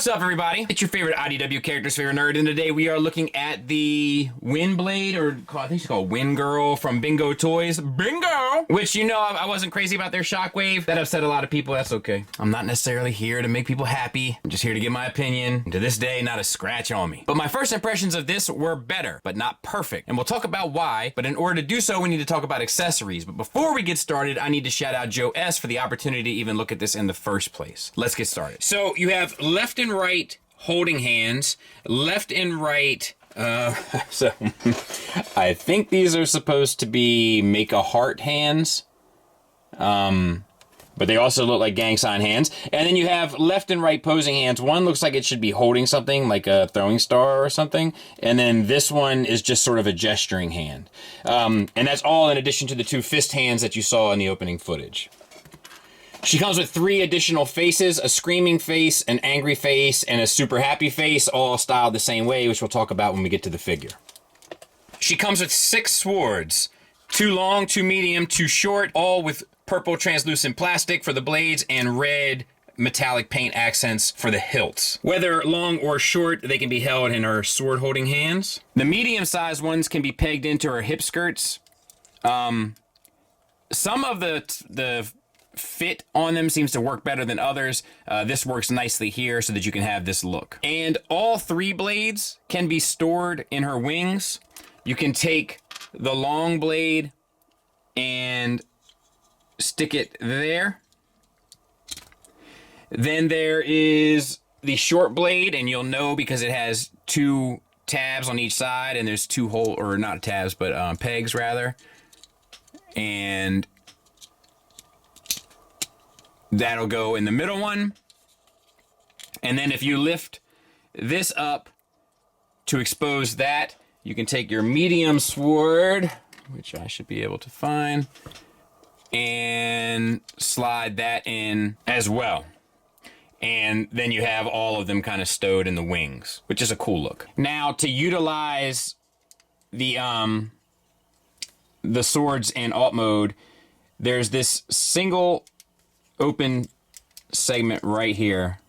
What's up, everybody? It's your favorite IDW character's favorite nerd, and today we are looking at the Windblade, or I think she's called Wind Girl from Bingo Toys. Bingo! Which, you know, I wasn't crazy about their shockwave. That upset a lot of people. That's okay. I'm not necessarily here to make people happy. I'm just here to give my opinion. And to this day, not a scratch on me. But my first impressions of this were better, but not perfect. And we'll talk about why, but in order to do so, we need to talk about accessories. But before we get started, I need to shout out Joe S. for the opportunity to even look at this in the first place. Let's get started. So you have left and right holding hands, left and right, so I think these are supposed to be make a heart hands, but they also look like gang sign hands. And then you have left and right posing hands. One looks like it should be holding something, like a throwing star or something, and then this one is just sort of a gesturing hand. And that's all in addition to the two fist hands that you saw in the opening footage. She comes with 3 additional faces, a screaming face, an angry face, and a super happy face, all styled the same way, which we'll talk about when we get to the figure. She comes with 6 swords, 2 long, 2 medium, 2 short, all with purple translucent plastic for the blades and red metallic paint accents for the hilts. Whether long or short, they can be held in her sword holding hands. The medium-sized ones can be pegged into her hip skirts. Some of the fit on them seems to work better than others. This works nicely here so that you can have this look. And all 3 blades can be stored in her wings. You can take the long blade and stick it there. Then there is the short blade, and you'll know because it has 2 tabs on each side, and there's 2 hole, or not tabs, but pegs rather. And that'll go in the middle one. And then if you lift this up to expose that, you can take your medium sword, which I should be able to find, and slide that in as well. And then you have all of them kind of stowed in the wings, which is a cool look. Now, to utilize the swords in alt mode, there's this single open segment right here,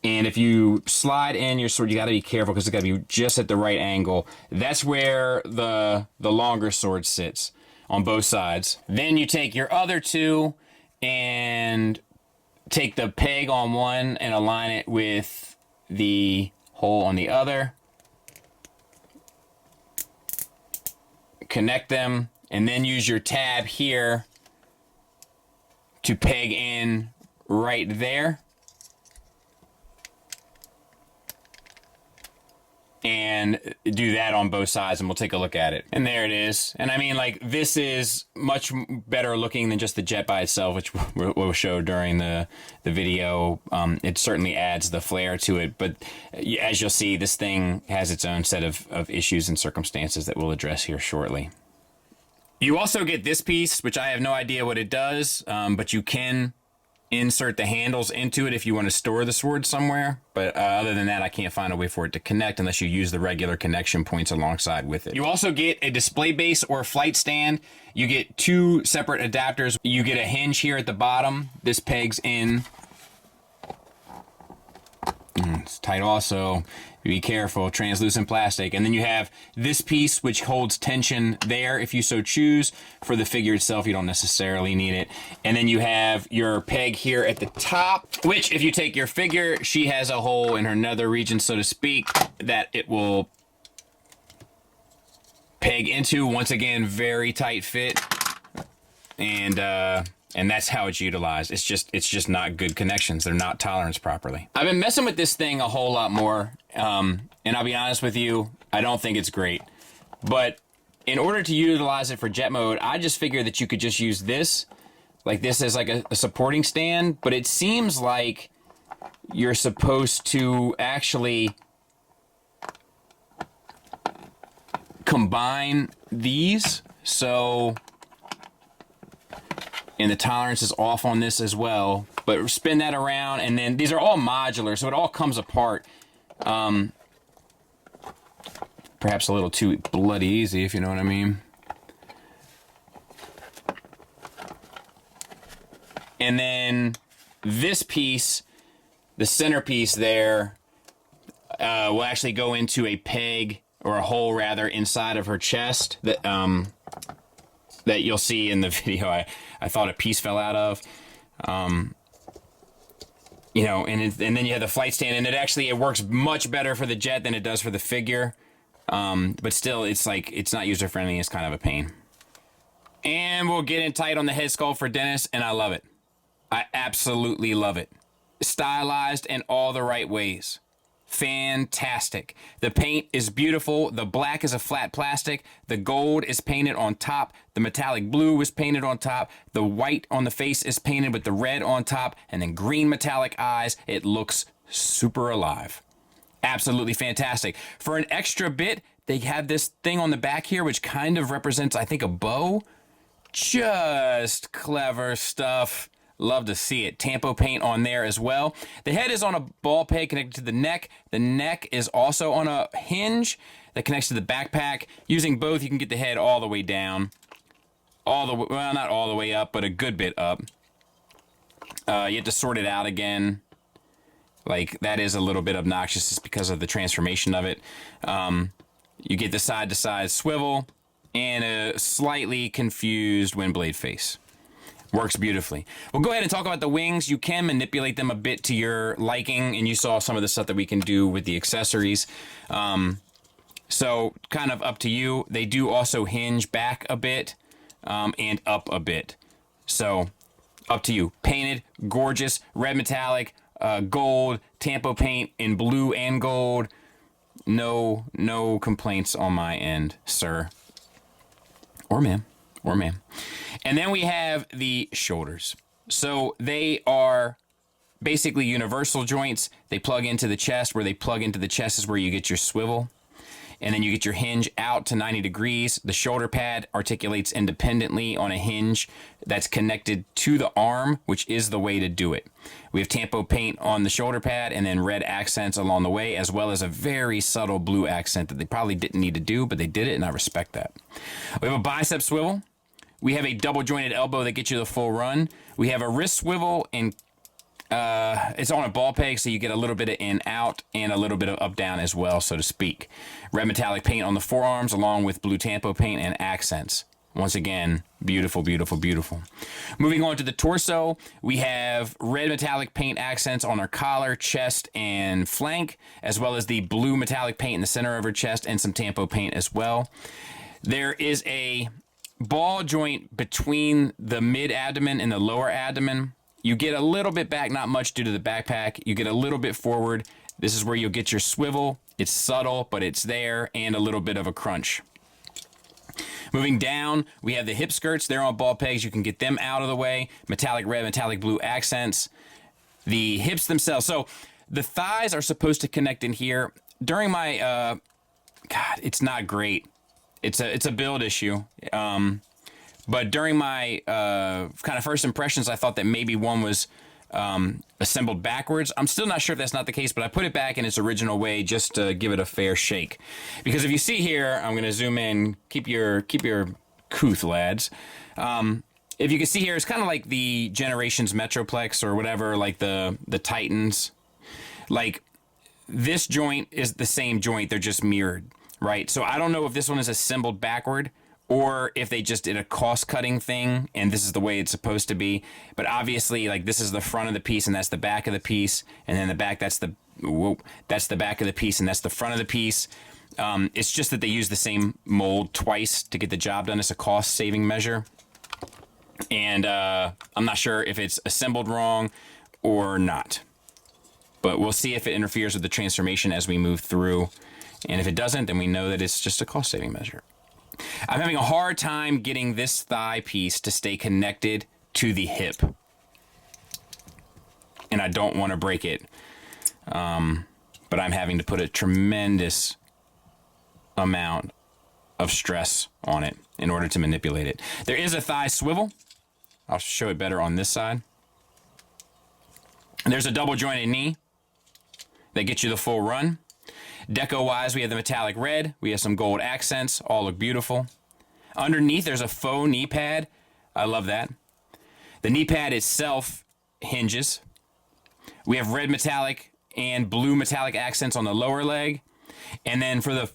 and if you slide in your sword, you got to be careful because it's got to be just at the right angle. That's where the longer sword sits on both sides. Then you take your other 2 and take the peg on one and align it with the hole on the other, connect them, and then use your tab here to peg in right there. And do that on both sides, and we'll take a look at it. And there it is. And I mean, like, this is much better looking than just the jet by itself, which we'll show during the video. It certainly adds the flair to it, but as you'll see, this thing has its own set of issues and circumstances that we'll address here shortly. You also get this piece, which I have no idea what it does, but you can insert the handles into it if you want to store the sword somewhere. But other than that, I can't find a way for it to connect unless you use the regular connection points alongside with it. You also get a display base or flight stand. You get 2 separate adapters. You get a hinge here at the bottom. This pegs in. It's tight also. Be careful, translucent plastic. And then you have this piece which holds tension there if you so choose. For the figure itself, you don't necessarily need it. And then you have your peg here at the top, which if you take your figure, she has a hole in her nether region, so to speak, that it will peg into. Once again, very tight fit. And that's how it's utilized. It's just not good connections. They're not toleranced properly. I've been messing with this thing a whole lot more, and I'll be honest with you, I don't think it's great. But in order to utilize it for jet mode, I just figured that you could just use this, like this as like a supporting stand, but it seems like you're supposed to actually combine these, so... And the tolerance is off on this as well. But spin that around, and then these are all modular, so it all comes apart. Perhaps a little too bloody easy, if you know what I mean. And then this piece the centerpiece there will actually go into a peg, or a hole rather, inside of her chest that that you'll see in the video. I thought a piece fell out of. You know, and then you have the flight stand, and it works much better for the jet than it does for the figure. But still, it's like, it's not user friendly. It's kind of a pain. And we'll get in tight on the head sculpt for Dennis, and I love it. I absolutely love it. Stylized in all the right ways. Fantastic. The paint is beautiful. The black is a flat plastic. The gold is painted on top. The metallic blue is painted on top. The white on the face is painted with the red on top, and then green metallic eyes. It looks super alive. Absolutely fantastic. For an extra bit, they have this thing on the back here, which kind of represents, I think, a bow. Just clever stuff. Love to see it. Tampo paint on there as well. The head is on a ball peg connected to the neck. The neck is also on a hinge that connects to the backpack. Using both, you can get the head all the way down. All the way, well, not all the way up, but a good bit up. You have to sort it out again. Like, that is a little bit obnoxious just because of the transformation of it. You get the side-to-side swivel and a slightly confused Windblade face. Works beautifully. We'll go ahead and talk about the wings. You can manipulate them a bit to your liking, and you saw some of the stuff that we can do with the accessories. So kind of up to you. They do also hinge back a bit and up a bit. So up to you. Painted, gorgeous, red metallic, gold, Tampo paint in blue and gold. No complaints on my end, sir. Or ma'am. Or ma'am. And then we have the shoulders. So they are basically universal joints. They plug into the chest. Where they plug into the chest is where you get your swivel. And then you get your hinge out to 90 degrees. The shoulder pad articulates independently on a hinge that's connected to the arm, which is the way to do it. We have Tampo paint on the shoulder pad and then red accents along the way, as well as a very subtle blue accent that they probably didn't need to do, but they did it, and I respect that. We have a bicep swivel. We have a double jointed elbow that gets you the full run. We have a wrist swivel, and it's on a ball peg, so you get a little bit of in out and a little bit of up down as well, so to speak. Red metallic paint on the forearms along with blue Tampo paint and accents. Once again, beautiful, beautiful, beautiful. Moving on to the torso, we have red metallic paint accents on her collar, chest, and flank, as well as the blue metallic paint in the center of her chest and some Tampo paint as well. There is a ball joint between the mid-abdomen and the lower abdomen. You get a little bit back, not much due to the backpack. You get a little bit forward. This is where you'll get your swivel. It's subtle, but it's there, and a little bit of a crunch. Moving down, we have the hip skirts. They're on ball pegs. You can get them out of the way. Metallic red, metallic blue accents. The hips themselves. So the thighs are supposed to connect in here. During my, God, it's not great. It's a build issue. But during my kind of first impressions, I thought that maybe one was assembled backwards. I'm still not sure if that's not the case, but I put it back in its original way just to give it a fair shake. Because if you see here, I'm going to zoom in. Keep your couth, lads. If you can see here, it's kind of like the Generations Metroplex or whatever, like the Titans. Like, this joint is the same joint. They're just mirrored, right? So I don't know if this one is assembled backward, or if they just did a cost-cutting thing, and this is the way it's supposed to be. But obviously, like, this is the front of the piece, and that's the back of the piece, and then the back, that's the back of the piece, and that's the front of the piece. It's just that they use the same mold twice to get the job done. It's a cost-saving measure. And I'm not sure if it's assembled wrong or not. But we'll see if it interferes with the transformation as we move through. And if it doesn't, then we know that it's just a cost-saving measure. I'm having a hard time getting this thigh piece to stay connected to the hip. And I don't want to break it. But I'm having to put a tremendous amount of stress on it in order to manipulate it. There is a thigh swivel. I'll show it better on this side. There's a double jointed knee that gets you the full run. Deco-wise, we have the metallic red. We have some gold accents. All look beautiful. Underneath, there's a faux knee pad. I love that. The knee pad itself hinges. We have red metallic and blue metallic accents on the lower leg. And then for the,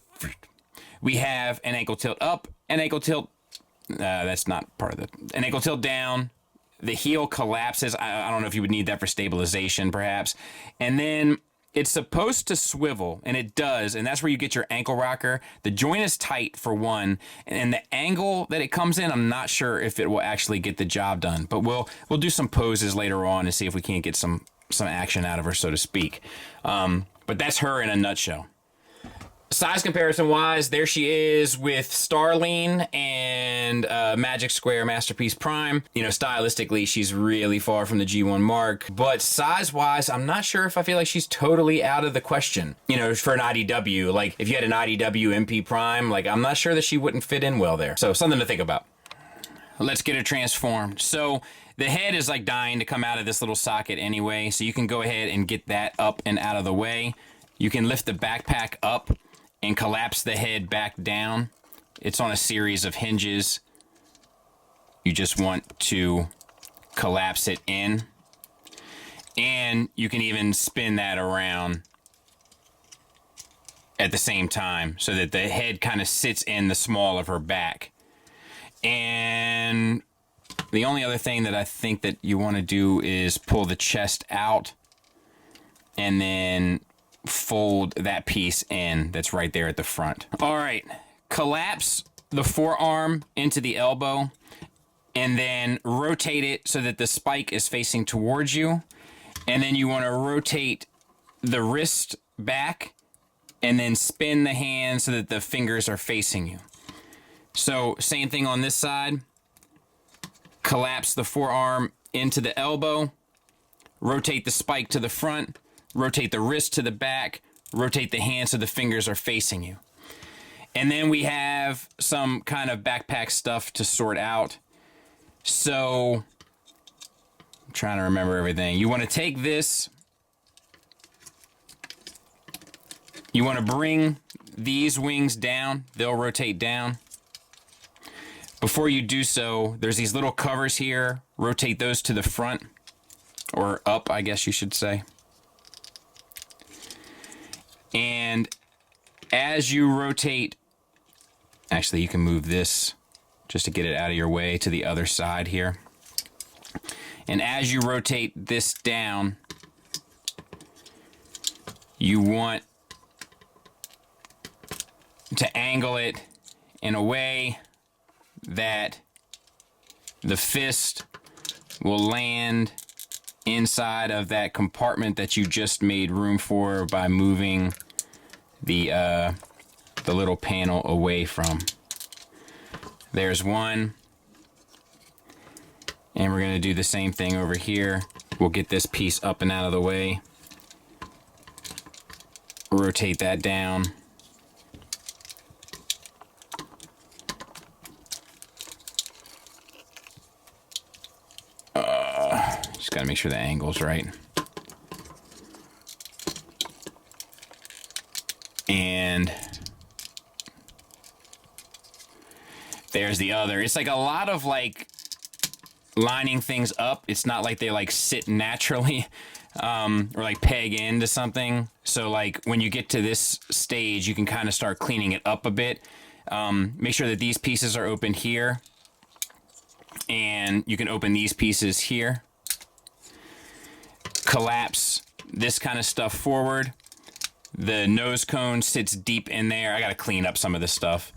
we have an ankle tilt up, an ankle tilt, that's not part of the, an ankle tilt down. The heel collapses. I don't know if you would need that for stabilization, perhaps. And then it's supposed to swivel, and it does, and that's where you get your ankle rocker. The joint is tight, for one, and the angle that it comes in, I'm not sure if it will actually get the job done. But we'll do some poses later on and see if we can't get some action out of her, so to speak. But that's her in a nutshell. Size comparison wise, there she is with Starline and Magic Square Masterpiece Prime. You know, stylistically, she's really far from the G1 mark. But size wise, I'm not sure if I feel like she's totally out of the question. You know, for an IDW, like if you had an IDW MP Prime, like I'm not sure that she wouldn't fit in well there. So something to think about. Let's get her transformed. So the head is like dying to come out of this little socket anyway. So you can go ahead and get that up and out of the way. You can lift the backpack up and collapse the head back down. It's on a series of hinges. You just want to collapse it in. And you can even spin that around at the same time so that the head kind of sits in the small of her back. And the only other thing that I think that you want to do is pull the chest out and then fold that piece in that's right there at the front. All right, collapse the forearm into the elbow and then rotate it so that the spike is facing towards you. And then you want to rotate the wrist back and then spin the hand so that the fingers are facing you. So same thing on this side. Collapse the forearm into the elbow, rotate the spike to the front, rotate the wrist to the back, rotate the hand so the fingers are facing you. And then we have some kind of backpack stuff to sort out. So, I'm trying to remember everything. You want to take this, you want to bring these wings down, they'll rotate down. Before you do so, there's these little covers here, rotate those to the front, or up, I guess you should say. And as you rotate, actually you can move this just to get it out of your way to the other side here. And as you rotate this down, you want to angle it in a way that the fist will land inside of that compartment that you just made room for by moving the little panel away from. There's one. And we're going to do the same thing over here. We'll get this piece up and out of the way. Rotate that down. Just got to make sure the angle's right. And there's the other. It's like a lot of like lining things up. It's not like they like sit naturally or like peg into something. So like when you get to this stage, you can kind of start cleaning it up a bit. Make sure that these pieces are open here. And you can open these pieces here. Collapse this kind of stuff forward. The nose cone sits deep in there. I got to clean up some of this stuff.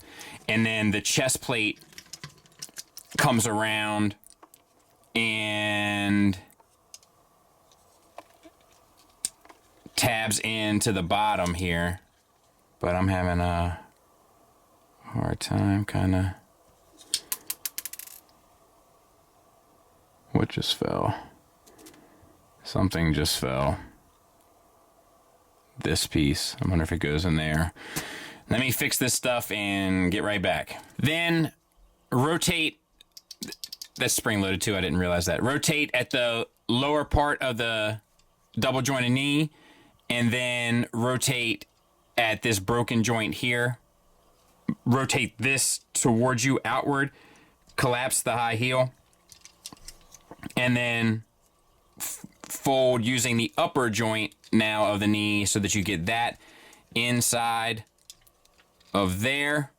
And then the chest plate comes around and tabs into the bottom here. But I'm having a hard time kind of... What just fell? Something just fell. This piece. I wonder if it goes in there. Let me fix this stuff and get right back. Then rotate. That's spring loaded too. I didn't realize that. Rotate at the lower part of the double jointed knee and then rotate at this broken joint here. Rotate this towards you outward. Collapse the high heel. And then fold using the upper joint now of the knee so that you get that inside of there,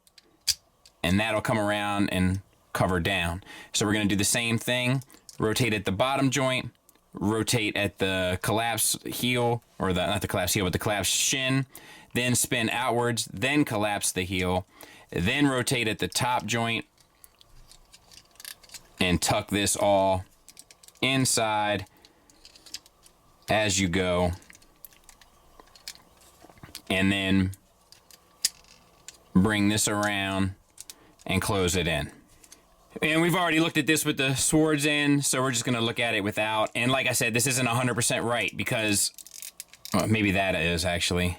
and that'll come around and cover down. So we're going to do the same thing, rotate at the bottom joint, rotate at the collapse heel, or not the collapse heel, but the collapse shin, then spin outwards, then collapse the heel, then rotate at the top joint, and tuck this all inside as you go, and then bring this around and close it in. And we've already looked at this with the swords in, so we're just going to look at it without. And like I said, this isn't 100% right because, well, maybe that is actually.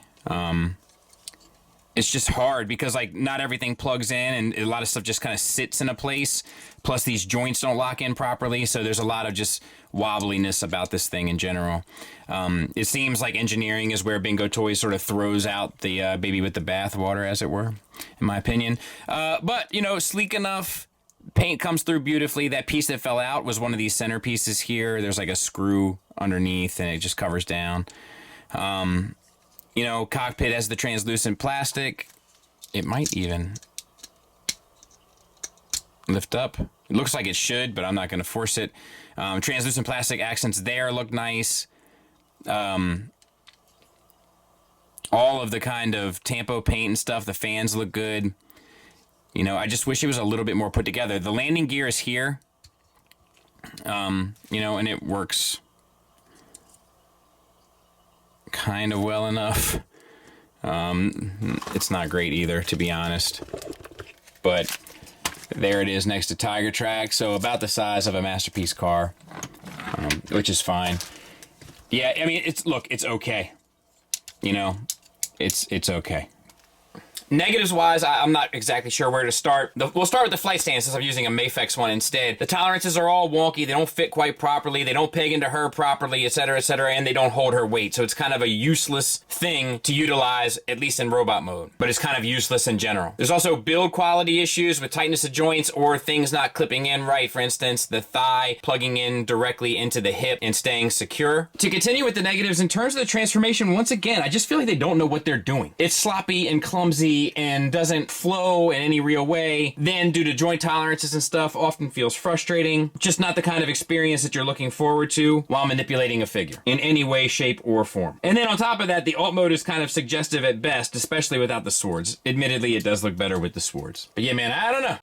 It's just hard because like not everything plugs in and a lot of stuff just kind of sits in a place. Plus these joints don't lock in properly, so there's a lot of just wobbliness about this thing in general. It seems like engineering is where Bingo Toys sort of throws out the baby with the bathwater, as it were, in my opinion. But, you know, sleek enough. Paint comes through beautifully. That piece that fell out was one of these centerpieces here. There's like a screw underneath and it just covers down. You know, cockpit has the translucent plastic. It might even lift up. It looks like it should, but I'm not going to force it. Translucent plastic accents there look nice. All of the kind of Tampo paint and stuff, the fans look good. You know, I just wish it was a little bit more put together. The landing gear is here, you know, and it works kind of well enough. It's not great either, to be honest. But there it is next to Tiger Track, so about the size of a Masterpiece car, which is fine. Yeah, I mean, it's okay. You know, it's okay. Negatives-wise, I'm not exactly sure where to start. We'll start with the flight stand since I'm using a Mafex one instead. The tolerances are all wonky. They don't fit quite properly. They don't peg into her properly, etc., and they don't hold her weight. So it's kind of a useless thing to utilize, at least in robot mode. But it's kind of useless in general. There's also build quality issues with tightness of joints or things not clipping in right. For instance, the thigh plugging in directly into the hip and staying secure. To continue with the negatives, in terms of the transformation, once again, I just feel like they don't know what they're doing. It's sloppy and clumsy and doesn't flow in any real way. Then, due to joint tolerances and stuff, often feels frustrating. Just not the kind of experience that you're looking forward to while manipulating a figure in any way, shape, or form. And then on top of that, the alt mode is kind of suggestive at best, especially without the swords. Admittedly, it does look better with the swords. But yeah, man, I don't know.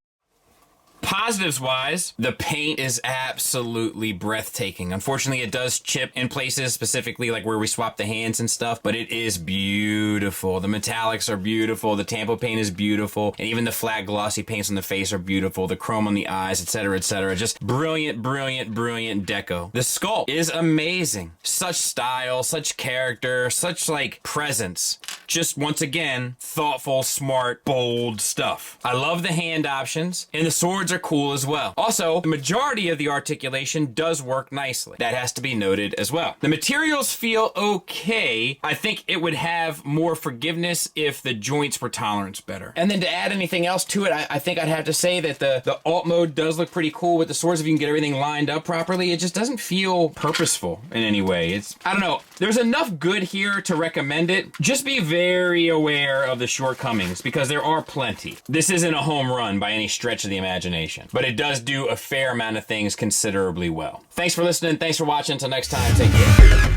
Positives-wise, the paint is absolutely breathtaking. Unfortunately, it does chip in places, specifically like where we swap the hands and stuff, but it is beautiful. The metallics are beautiful. The Tampo paint is beautiful. And even the flat glossy paints on the face are beautiful. The chrome on the eyes, etc., etc. Just brilliant, brilliant, brilliant deco. The sculpt is amazing. Such style, such character, such like presence. Just once again, thoughtful, smart, bold stuff. I love the hand options, and the swords are cool as well. Also, the majority of the articulation does work nicely. That has to be noted as well. The materials feel okay. I think it would have more forgiveness if the joints were toleranced better. And then to add anything else to it, I think I'd have to say that the alt mode does look pretty cool with the swords if you can get everything lined up properly. It just doesn't feel purposeful in any way. I don't know. There's enough good here to recommend it. Just be very aware of the shortcomings because there are plenty. This isn't a home run by any stretch of the imagination, but it does do a fair amount of things considerably well. Thanks for listening. Thanks for watching. Until next time, take care.